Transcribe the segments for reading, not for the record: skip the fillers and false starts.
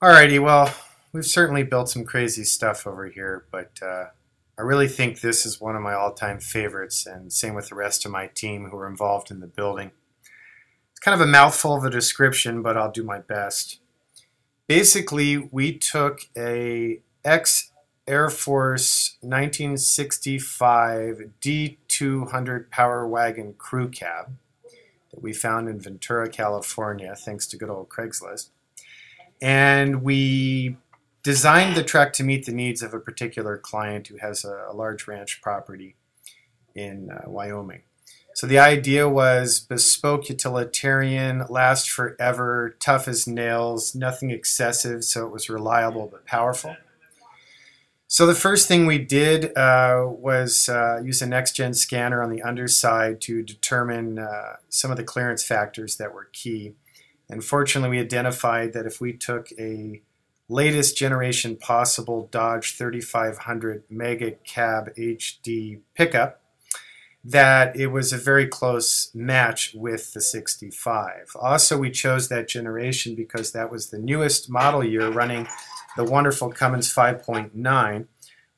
Alrighty, well, we've certainly built some crazy stuff over here, but I really think this is one of my all-time favorites, and same with the rest of my team who are involved in the building. It's kind of a mouthful of a description, but I'll do my best. Basically, we took a ex-Air Force 1965 D200 Powerwagon crew cab that we found in Ventura, California, thanks to good old Craigslist. And we designed the truck to meet the needs of a particular client who has a large ranch property in Wyoming. So the idea was bespoke, utilitarian, last forever, tough as nails, nothing excessive, so it was reliable but powerful. So the first thing we did was use a next-gen scanner on the underside to determine some of the clearance factors that were key. And fortunately, we identified that if we took a latest generation possible Dodge 3500 Mega Cab HD pickup, that it was a very close match with the 65. Also, we chose that generation because that was the newest model year running the wonderful Cummins 5.9,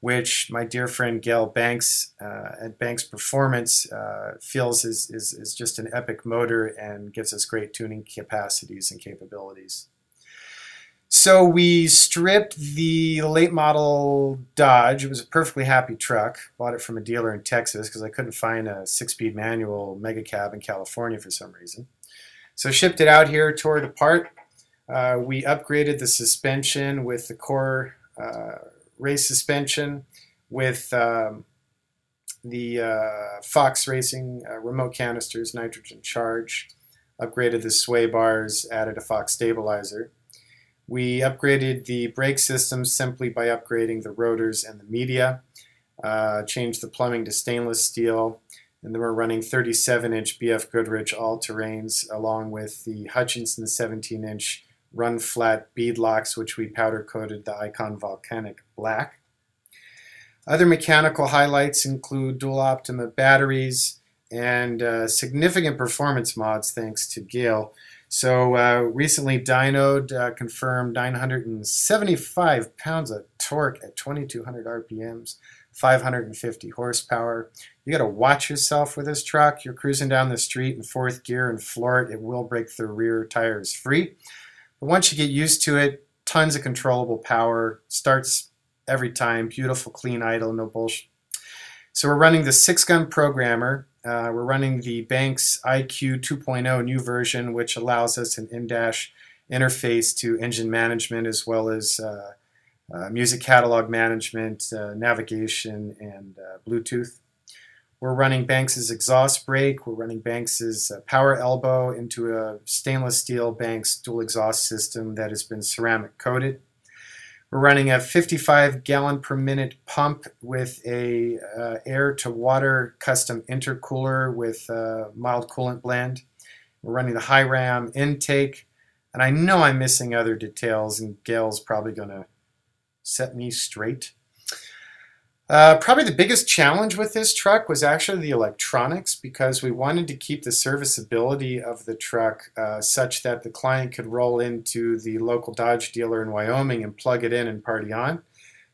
which my dear friend Gail Banks at Banks Performance feels is just an epic motor and gives us great tuning capacities and capabilities. So we stripped the late model Dodge. It was a perfectly happy truck. Bought it from a dealer in Texas because I couldn't find a 6-speed manual mega cab in California for some reason. So shipped it out here, tore it apart. We upgraded the suspension with the core race suspension with the Fox Racing remote canisters, nitrogen charge. Upgraded the sway bars, added a Fox stabilizer. We upgraded the brake system simply by upgrading the rotors and the media. Changed the plumbing to stainless steel. And then we're running 37-inch BF Goodrich all-terrains along with the Hutchinson 17-inch run-flat bead locks, which we powder-coated the Icon Volcanic Black. Other mechanical highlights include dual Optima batteries and significant performance mods thanks to Gail. So recently dynoed, confirmed 975 pounds of torque at 2200 RPMs, 550 horsepower. You got to watch yourself with this truck. You're cruising down the street in fourth gear and floor it. It will break the rear tires free. But once you get used to it, tons of controllable power, starts every time, beautiful, clean idle, no bullshit. So we're running the 6-gun programmer. We're running the Banks IQ 2.0 new version, which allows us an in-dash interface to engine management as well as music catalog management, navigation, and Bluetooth. We're running Banks's exhaust brake. We're running Banks's power elbow into a stainless steel Banks dual exhaust system that has been ceramic coated. We're running a 55-gallon per minute pump with a air-to-water custom intercooler with a mild coolant blend. We're running the high ram intake, and I know I'm missing other details, and Gail's probably going to set me straight. Probably the biggest challenge with this truck was actually the electronics, because we wanted to keep the serviceability of the truck such that the client could roll into the local Dodge dealer in Wyoming and plug it in and party on.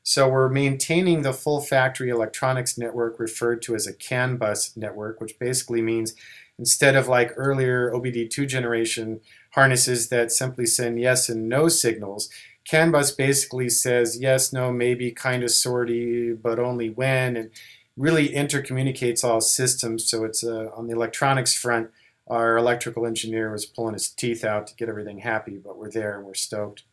So we're maintaining the full factory electronics network referred to as a CAN bus network, which basically means instead of like earlier OBD2 generation harnesses that simply send yes and no signals, CAN bus basically says yes, no, maybe, kind of, sorty, but only when, and really intercommunicates all systems. So it's on the electronics front, our electrical engineer was pulling his teeth out to get everything happy, but we're there and we're stoked.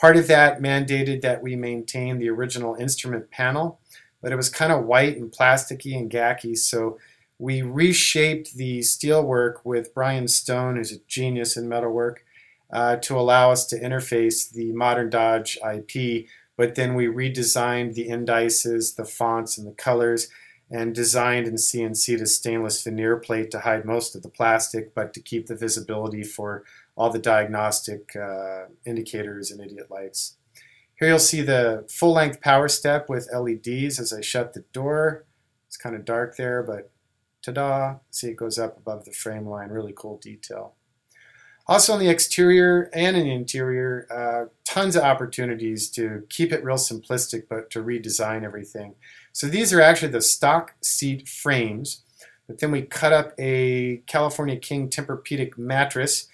Part of that mandated that we maintain the original instrument panel, but it was kind of white and plasticky and gacky, so we reshaped the steelwork with Brian Stone, who's a genius in metalwork, to allow us to interface the modern Dodge IP, but then we redesigned the indices, the fonts, and the colors, and designed in CNC a stainless veneer plate to hide most of the plastic, but to keep the visibility for all the diagnostic indicators and idiot lights. Here you'll see the full-length power step with LEDs as I shut the door. It's kind of dark there, but ta-da! See, it goes up above the frame line. Really cool detail. Also on the exterior and in the interior, tons of opportunities to keep it real simplistic, but to redesign everything. So these are actually the stock seat frames, but then we cut up a California King Tempur-Pedic mattress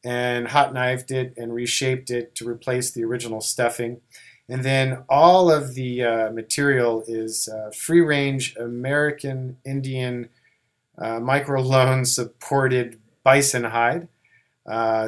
and hot knifed it and reshaped it to replace the original stuffing. And then all of the material is free-range American Indian micro-loan supported bison hide.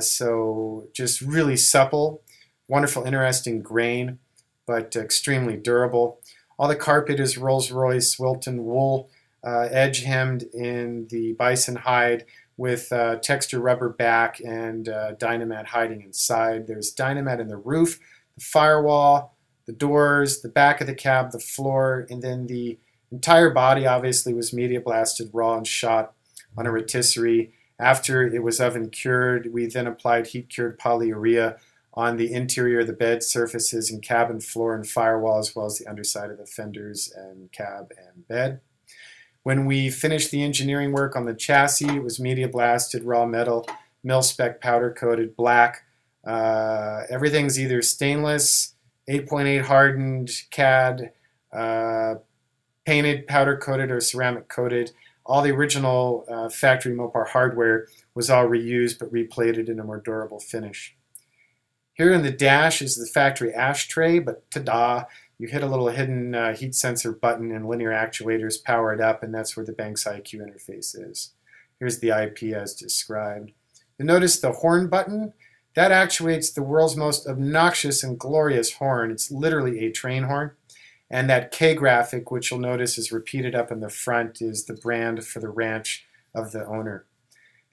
So just really supple, wonderful, interesting grain, but extremely durable. All the carpet is Rolls-Royce Wilton wool, edge hemmed in the bison hide with texture rubber back and Dynamat hiding inside. There's Dynamat in the roof, the firewall, the doors, the back of the cab, the floor, and then the entire body obviously was media blasted raw and shot on a rotisserie. After it was oven cured, we then applied heat cured polyurea on the interior of the bed surfaces and cabin floor and firewall, as well as the underside of the fenders and cab and bed. When we finished the engineering work on the chassis, it was media blasted raw metal, mil-spec powder coated black. Everything's either stainless, 8.8 hardened CAD, painted, powder coated, or ceramic coated. All the original factory Mopar hardware was all reused but replated in a more durable finish. Here in the dash is the factory ashtray, but ta-da! You hit a little hidden heat sensor button and linear actuators power it up, and that's where the Banks IQ interface is. Here's the IP as described. You'll notice the horn button. That actuates the world's most obnoxious and glorious horn. It's literally a train horn. And that K graphic, which you'll notice is repeated up in the front, is the brand for the ranch of the owner.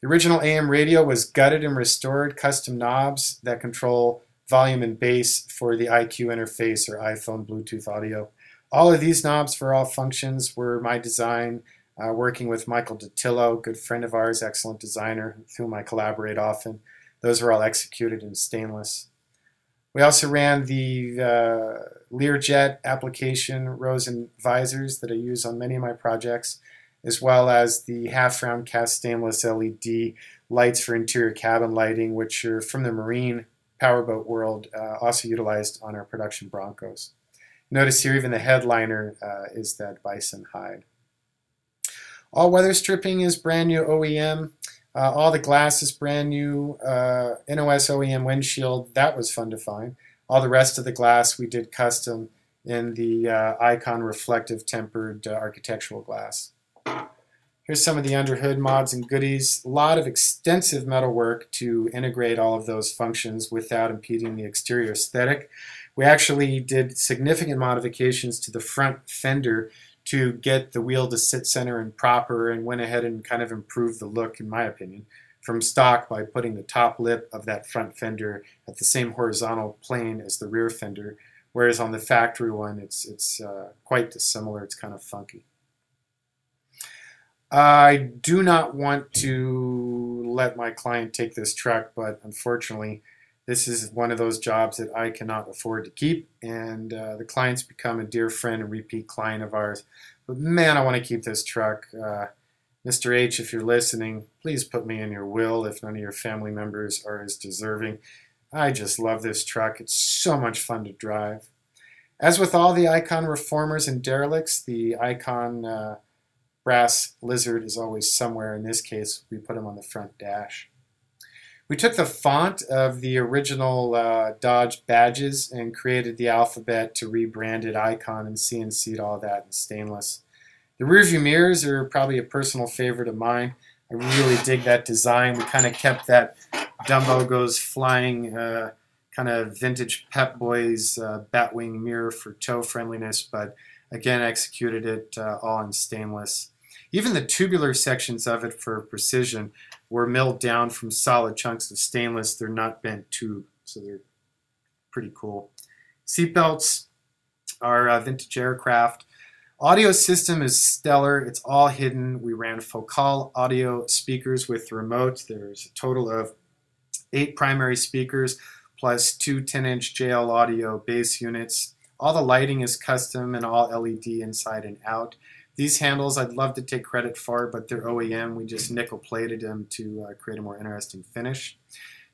The original AM radio was gutted and restored, custom knobs that control volume and bass for the IQ interface or iPhone Bluetooth audio. All of these knobs for all functions were my design, working with Michael Datillo, good friend of ours, excellent designer, with whom I collaborate often. Those were all executed in stainless. We also ran the Learjet application rows and visors that I use on many of my projects, as well as the half-round cast stainless LED lights for interior cabin lighting, which are from the marine powerboat world, also utilized on our production Broncos. Notice here even the headliner is that bison hide. All weather stripping is brand new OEM. All the glass is brand new. NOS OEM windshield, that was fun to find. All the rest of the glass we did custom in the Icon reflective tempered architectural glass. Here's some of the underhood mods and goodies. A lot of extensive metal work to integrate all of those functions without impeding the exterior aesthetic. We actually did significant modifications to the front fender to get the wheel to sit center and proper, and went ahead and kind of improved the look, in my opinion, from stock by putting the top lip of that front fender at the same horizontal plane as the rear fender, whereas on the factory one it's quite dissimilar. It's kind of funky. I do not want to let my client take this truck, but unfortunately this is one of those jobs that I cannot afford to keep, and the client's become a dear friend and repeat client of ours. But man, I want to keep this truck. Mr. H, if you're listening, please put me in your will if none of your family members are as deserving. I just love this truck. It's so much fun to drive. As with all the Icon reformers and derelicts, the Icon brass lizard is always somewhere. In this case, we put him on the front dash. We took the font of the original Dodge badges and created the alphabet to rebrand it Icon and CNC'd all that in stainless. The Rearview Mirrors are probably a personal favorite of mine. I really dig that design. We kind of kept that Dumbo Goes Flying kind of vintage Pep Boys Batwing mirror for toe friendliness, but again executed it all in stainless. Even the tubular sections of it for precision were milled down from solid chunks of stainless. They're not bent tube, so they're pretty cool. Seatbelts are vintage aircraft. Audio system is stellar. It's all hidden. We ran Focal audio speakers with remote. There's a total of 8 primary speakers plus 2 10-inch JL audio bass units. All the lighting is custom and all LED inside and out. These handles I'd love to take credit for, but they're OEM. We just nickel plated them to create a more interesting finish.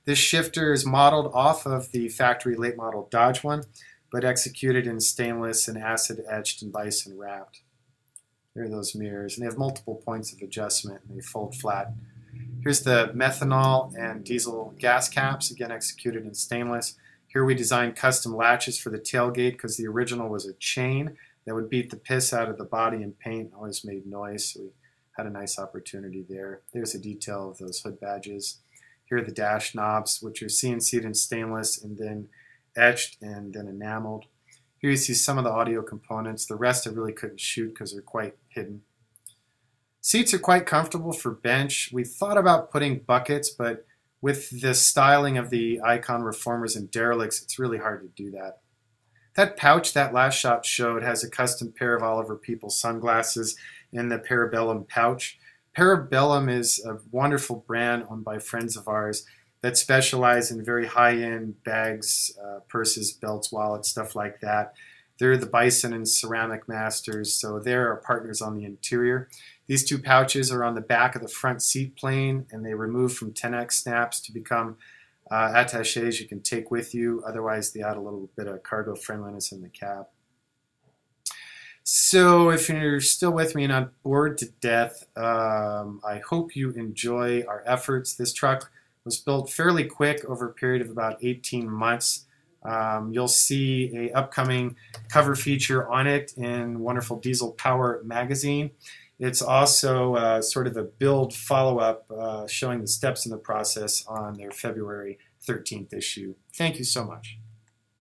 This shifter is modeled off of the factory late model Dodge one, but executed in stainless and acid etched and bison wrapped. There are those mirrors, and they have multiple points of adjustment, and they fold flat. Here's the methanol and diesel gas caps, again executed in stainless. Here we designed custom latches for the tailgate because the original was a chain that would beat the piss out of the body and paint, always made noise, so we had a nice opportunity there. There's a detail of those hood badges. Here are the dash knobs, which are CNC'd in stainless and then etched and then enameled. Here you see some of the audio components. The rest I really couldn't shoot because they're quite hidden. Seats are quite comfortable for bench. We thought about putting buckets, but with the styling of the Icon Reformers and Derelicts, it's really hard to do that. That pouch that last shot showed has a custom pair of Oliver Peoples sunglasses in the Parabellum pouch. Parabellum is a wonderful brand owned by friends of ours that specialize in very high-end bags, purses, belts, wallets, stuff like that. They're the bison and ceramic masters, so they're our partners on the interior. These two pouches are on the back of the front seat plane, and they remove from 10x snaps to become attachés you can take with you. Otherwise, they add a little bit of cargo friendliness in the cab. So if you're still with me and not bored to death, I hope you enjoy our efforts. This truck was built fairly quick over a period of about 18 months. You'll see an upcoming cover feature on it in wonderful Diesel Power magazine. It's also sort of a build follow-up showing the steps in the process on their February 13th issue. Thank you so much.